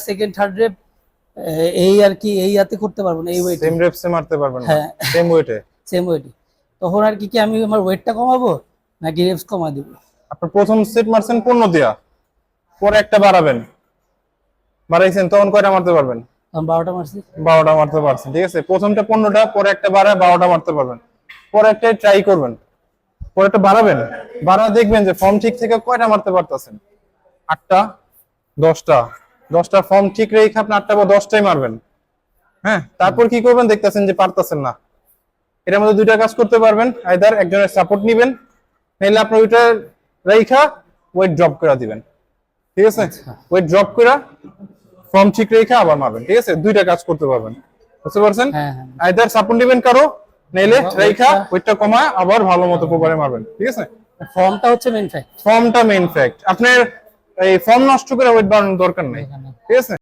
Second third rape এই আর কি এই হাতে করতে পারবো না, এই ওয়েটে সেম রেপসে মারতে পারবেন না, হ্যাঁ সেম ওয়েটে। সেম ওয়েটে। তখন আর কি কি আমি আমার ওয়েটটা কমাবো নাকি রেপস কমা দিব? আপনার প্রথম সেট মারছেন 15 দিয়া, পরে একটা বাড়াবেন, বাড়াইছেন তখন কয়টা মারতে পারবেন? তখন 12টা মারছি। 12টা মারতে পারছেন, ঠিক আছে। প্রথমটা 15টা, পরে একটা বাড়ায় 12টা মারতে পারবেন। পরে একটা ট্রাই করবেন, পরে একটা বাড়াবেন, বাড়া দেখবেন যে ফর্ম ঠিক থেকে কয়টা মারতে পারতেছেন। 8টা, 10টা, 10টা ফর্ম ঠিক রেখে আপনি 8টা বা 10টাই মারবেন। হ্যাঁ, তারপর কি করবেন, দেখতেছেন যে পারতেছেন না, এটার মধ্যে দুইটা কাজ করতে পারবেন। আইদার একজনের সাপোর্ট নিবেন, নাহলে আপনি ওইটা রেখা ওয়েট ড্রপ করে দিবেন, ঠিক আছে। ওয়েট ড্রপ করে ফর্ম ঠিক রেখে আবার মারবেন, ঠিক আছে। দুইটা কাজ করতে পারবেন, বুঝতে পারছেন। হ্যাঁ হ্যাঁ আইদার সাপোর্ট নিবেন কারো, নাহলে রেখা ওয়েটটা কমায় আবার ভালো মতো প্রপারে মারবেন, ঠিক আছে। ফর্মটা হচ্ছে মেইন ফ্যাক্ট। ফর্মটা মেইন ফ্যাক্ট। আপনার এই ফর্ম নষ্ট করে ওয়েট বাড়ানোর দরকার নেই, ঠিক আছে।